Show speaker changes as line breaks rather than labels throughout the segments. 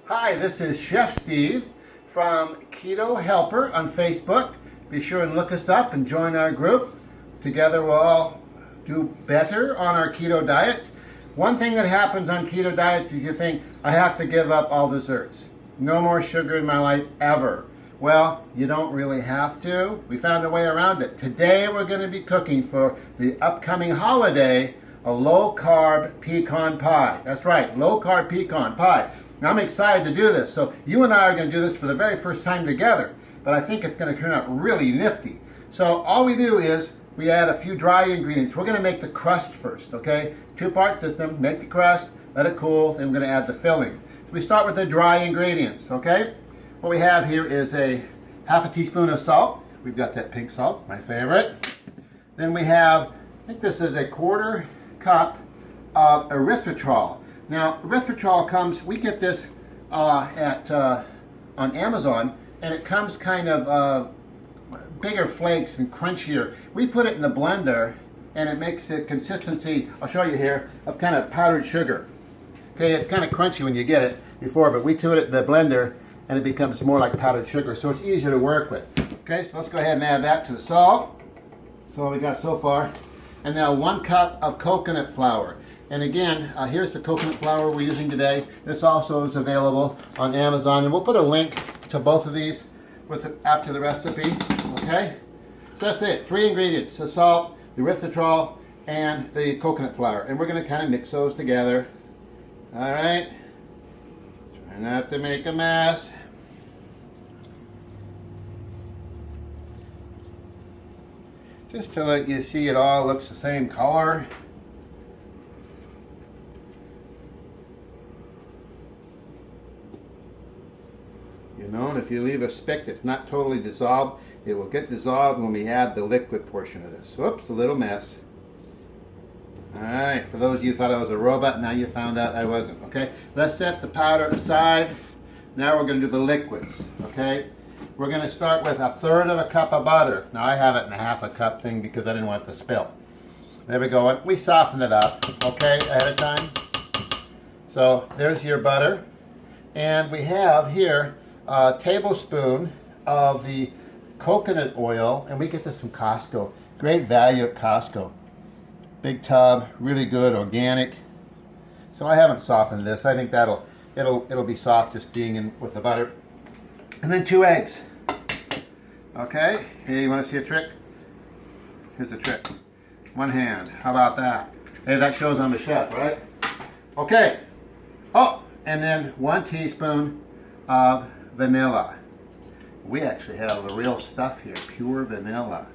Hi, this is Chef Steve from Keto Helper on Facebook. Be sure and look us up and join our group. Together we'll all do better on our keto diets. One thing that happens on keto diets is you think, I have to give up all desserts. No more sugar in my life ever. Well, you don't really have to. We found a way around it. Today we're going to be cooking for the upcoming holiday a low-carb pecan pie. That's right, low-carb pecan pie. Now, I'm excited to do this. So you and I are going to do this for the very first time together, but I think it's going to turn out really nifty. So all we do is we add a few dry ingredients. We're going to make the crust first, okay? Two-part system, make the crust, let it cool, then we're going to add the filling. So we start with the dry ingredients, okay? What we have here is a half a teaspoon of salt. We've got that pink salt, my favorite. Then we have, I think this is a quarter cup of erythritol. Now, erythritol comes, we get this on Amazon, and it comes kind of bigger flakes and crunchier. We put it in the blender, and it makes the consistency, I'll show you here, of kind of powdered sugar. Okay, it's kind of crunchy when you get it before, but we put it in the blender, and it becomes more like powdered sugar, so it's easier to work with. Okay, so let's go ahead and add that to the salt. That's all we got so far. And now 1 cup of coconut flour. And again, here's the coconut flour we're using today. This also is available on Amazon, and we'll put a link to both of these after the recipe. Okay, so that's it. 3 ingredients: the salt, the erythritol, and the coconut flour. And we're going to kind of mix those together. All right. Try not to make a mess. Just to let you see it all looks the same color. You know, and if you leave a spick that's not totally dissolved, it will get dissolved when we add the liquid portion of this. Whoops, a little mess. Alright, for those of you who thought I was a robot, now you found out I wasn't. Okay, let's set the powder aside. Now we're going to do the liquids. Okay, we're going to start with 1/3 of a cup of butter. Now I have it in a 1/2 cup thing because I didn't want it to spill. There we go. We softened it up, okay, ahead of time. So there's your butter. And we have here a tablespoon of the coconut oil, and we get this from Costco. Great value at Costco. Big tub, really good, organic. So I haven't softened this. I think it'll be soft just being in with the butter. And then 2 eggs. Okay, hey, you want to see a trick? Here's the trick. 1 hand. How about that? Hey, that shows I'm a chef, right? Okay. Oh, and then 1 teaspoon of vanilla. We actually have the real stuff here, pure vanilla.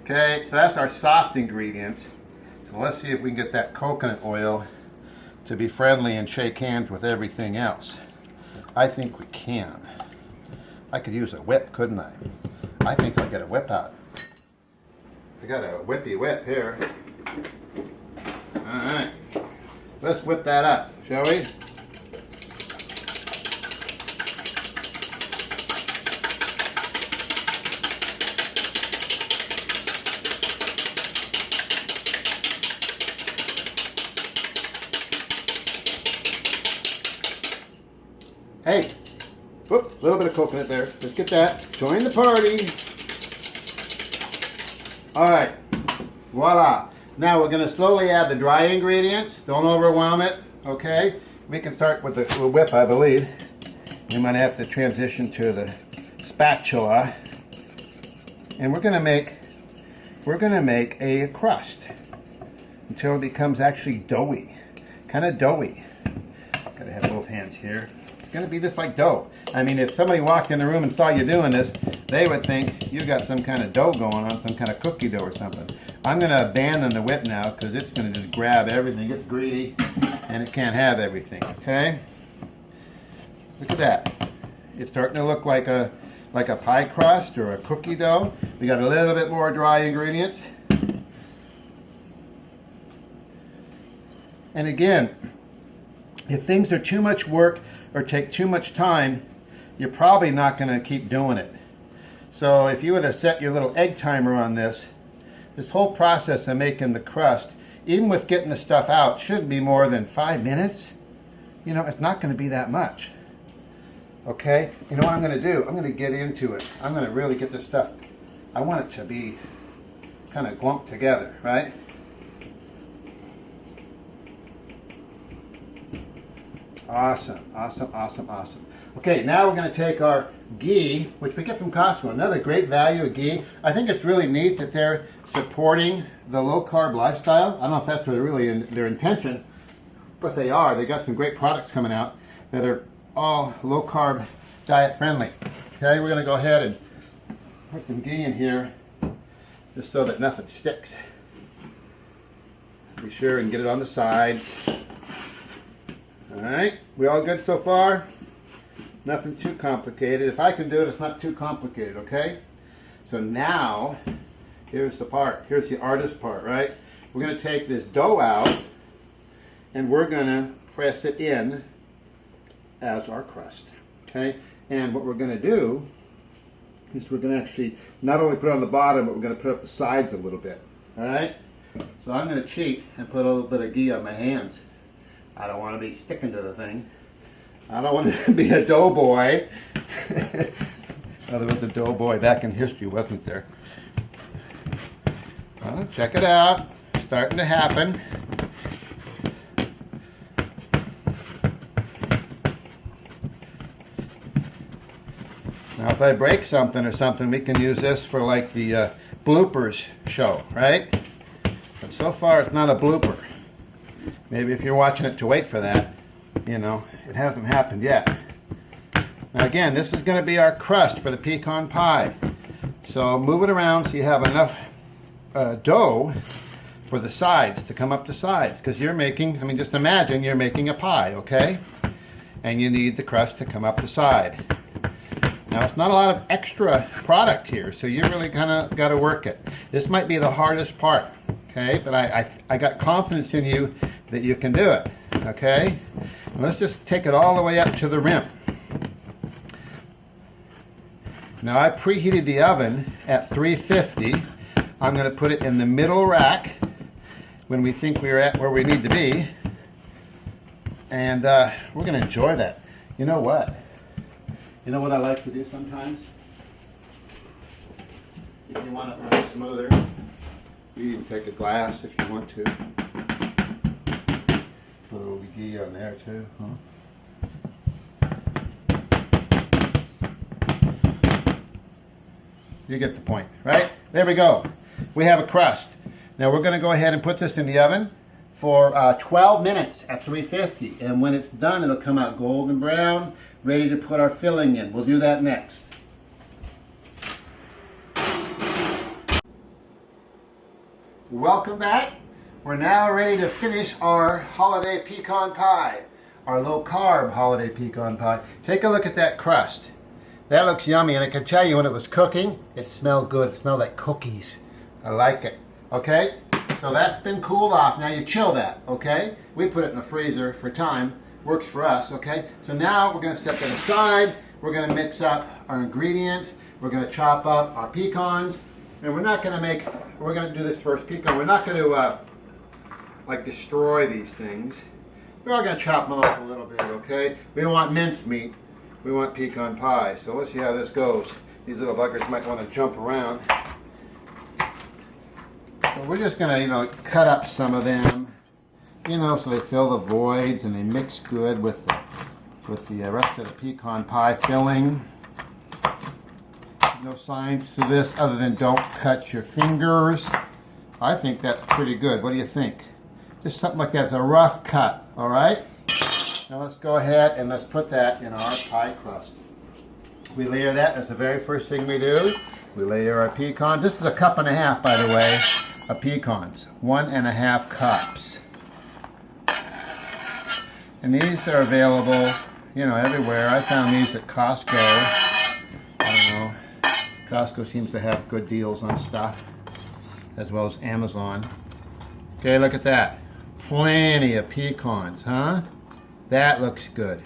Okay, so that's our soft ingredients. So let's see if we can get that coconut oil to be friendly and shake hands with everything else. I think we can. I could use a whip, couldn't I? I think I'll get a whip out. I got a whippy whip here. Alright, let's whip that up, shall we? Hey, whoop, a little bit of coconut there. Let's get that. Join the party. All right, voila. Now we're going to slowly add the dry ingredients. Don't overwhelm it, okay? We can start with the whip, I believe. We might have to transition to the spatula. And we're going to make a crust until it becomes actually doughy, kind of doughy. Got to have both hands here. It's going to be just like dough. I mean, if somebody walked in the room and saw you doing this, they would think you got some kind of dough going on, some kind of cookie dough or something. I'm going to abandon the whip now because it's going to just grab everything. It's greedy and it can't have everything, okay? Look at that. It's starting to look like a pie crust or a cookie dough. We got a little bit more dry ingredients. And again, if things are too much work or take too much time, you're probably not going to keep doing it. So if you would have set your little egg timer on this whole process of making the crust, even with getting the stuff out, shouldn't be more than 5 minutes. You know, it's not going to be that much. Okay? You know what I'm going to do? I'm going to get into it. I'm going to really get this stuff. I want it to be kind of glumped together, right? Awesome, awesome, awesome, awesome. Okay, now we're going to take our ghee, which we get from Costco. Another great value of ghee. I think it's really neat that they're supporting the low-carb lifestyle. I don't know if that's really their intention, but they are. They got some great products coming out that are all low-carb diet friendly. Okay, we're going to go ahead and put some ghee in here just so that nothing sticks. Be sure and get it on the sides. All right, we all good so far? Nothing too complicated. If I can do it, it's not too complicated, okay? So now, here's the part. Here's the artist part, right? We're going to take this dough out, and we're going to press it in as our crust, okay? And what we're going to do is we're going to actually not only put it on the bottom, but we're going to put up the sides a little bit, all right? So I'm going to cheat and put a little bit of ghee on my hands. I don't want to be sticking to the thing. I don't want to be a doughboy. Well, there was a doughboy back in history, wasn't there? Well, check it out. Starting to happen. Now, if I break something or something, we can use this for like the bloopers show, right? But so far, it's not a blooper. Maybe if you're watching it to wait for that, you know, it hasn't happened yet. Now again, this is going to be our crust for the pecan pie. So move it around so you have enough dough for the sides to come up the sides. Because you're making, I mean, just imagine you're making a pie, okay? And you need the crust to come up the side. Now it's not a lot of extra product here, so you really kind of got to work it. This might be the hardest part, okay? But I got confidence in you that you can do it, okay? And let's just take it all the way up to the rim. Now I preheated the oven at 350. I'm going to put it in the middle rack when we think we're at where we need to be. And we're going to enjoy that. You know what? You know what I like to do sometimes? If you want it a little smoother, you can take a glass if you want to. Put a little ghee on there too, huh? You get the point, right? There we go. We have a crust. Now we're going to go ahead and put this in the oven for 12 minutes at 350. And when it's done, it'll come out golden brown, ready to put our filling in. We'll do that next. Welcome back. We're now ready to finish our holiday pecan pie, our low-carb holiday pecan pie. Take a look at that crust. That looks yummy, and I can tell you when it was cooking, it smelled good. It smelled like cookies. I like it. Okay? So that's been cooled off. Now you chill that, okay? We put it in the freezer for time. Works for us, okay? So now we're going to set that aside. We're going to mix up our ingredients. We're going to chop up our pecans. And we're not going to make, we're going to do this first pecan. We're not going to like destroy these things. We're all going to chop them up a little bit, okay? We don't want minced meat. We want pecan pie. So let's see how this goes. These little buggers might want to jump around. So we're just going to, you know, cut up some of them, you know, so they fill the voids and they mix good with the rest of the pecan pie filling. No science to this other than don't cut your fingers. I think that's pretty good. What do you think? Just something like that. It's a rough cut, all right? Now let's go ahead and let's put that in our pie crust. We layer that as the very first thing we do. We layer our pecans. This is a cup and a half, by the way, of pecans. 1.5 cups. And these are available, you know, everywhere. I found these at Costco. I don't know. Costco seems to have good deals on stuff, as well as Amazon. Okay, look at that. Plenty of pecans, huh? That looks good.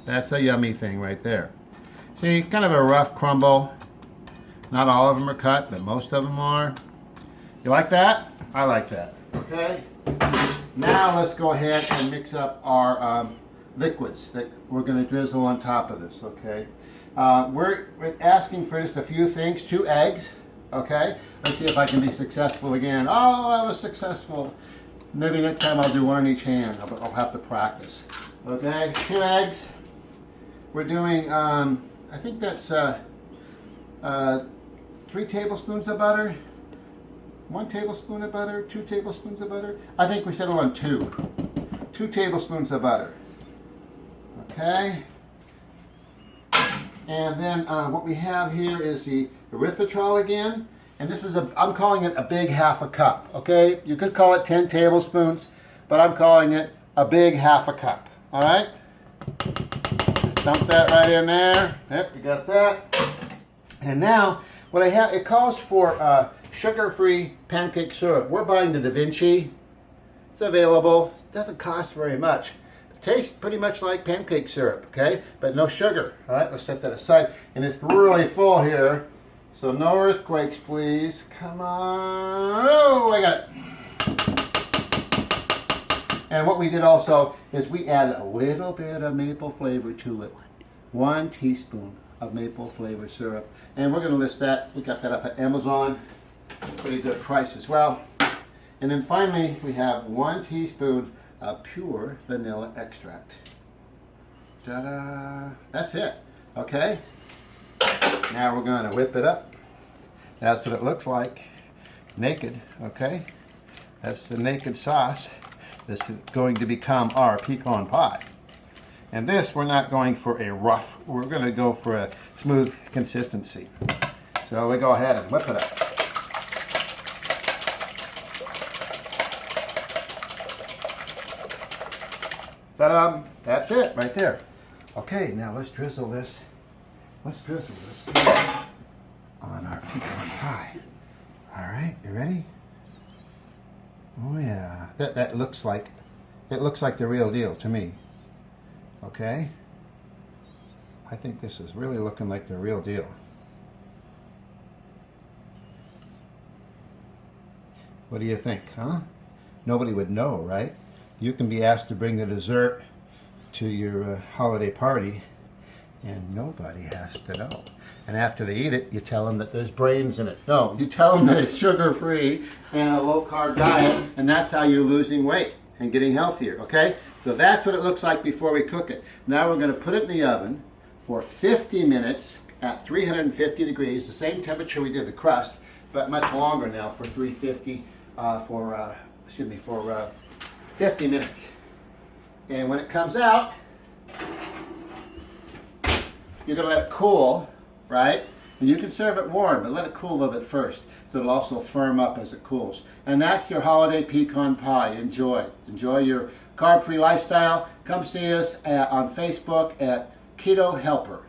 That's a yummy thing right there. See, kind of a rough crumble. Not all of them are cut, but most of them are. You like that? I like that. Okay. Now let's go ahead and mix up our liquids that we're going to drizzle on top of this, okay? We're asking for just a few things. 2 eggs, okay? Let's see if I can be successful again. Oh, I was successful. Maybe next time I'll do 1 in each hand. I'll have to practice. Okay, 2 eggs. We're doing, I think that's 3 tablespoons of butter. 1 tablespoon of butter, 2 tablespoons of butter. I think we settled on 2. 2 tablespoons of butter. Okay. And then what we have here is the erythritol again. And this is I'm calling it a big 1/2 cup. Okay. You could call it 10 tablespoons, but I'm calling it a big 1/2 cup. All right. Just dump that right in there. Yep, we got that. And now what I have, it calls for sugar-free pancake syrup. We're buying the Da Vinci. It's available. It doesn't cost very much. It tastes pretty much like pancake syrup, okay? But no sugar. All right, let's set that aside. And it's really full here, so no earthquakes, please. Come on. Oh, I got it. And what we did also is we added a little bit of maple flavor to it. 1 teaspoon of maple flavored syrup. And we're going to list that. We got that off of Amazon. Pretty good price as well. And then finally, we have 1 teaspoon of pure vanilla extract. Ta-da! That's it. Okay? Now we're going to whip it up. That's what it looks like. Naked. Okay? That's the naked sauce. This is going to become our pecan pie. And this, we're not going for a rough, we're going to go for a smooth consistency. So we go ahead and whip it up. Ta-da! That's it right there. Okay, now let's drizzle this. Let's drizzle this on our pecan pie. All right, you ready? Oh yeah, that looks like, it looks like the real deal to me. Okay? I think this is really looking like the real deal. What do you think, huh? Nobody would know, right? You can be asked to bring the dessert to your holiday party, and nobody has to know. And after they eat it, you tell them that there's brains in it. No, you tell them that it's sugar-free and a low-carb diet, and that's how you're losing weight and getting healthier, okay? So that's what it looks like before we cook it. Now we're going to put it in the oven for 50 minutes at 350 degrees, the same temperature we did the crust, but much longer now for 350 for 50 minutes. And when it comes out, you're going to let it cool, right? And you can serve it warm, but let it cool a little bit first, so it'll also firm up as it cools. And that's your holiday pecan pie. Enjoy. Enjoy your carb-free lifestyle. Come see us on Facebook at Keto Helper.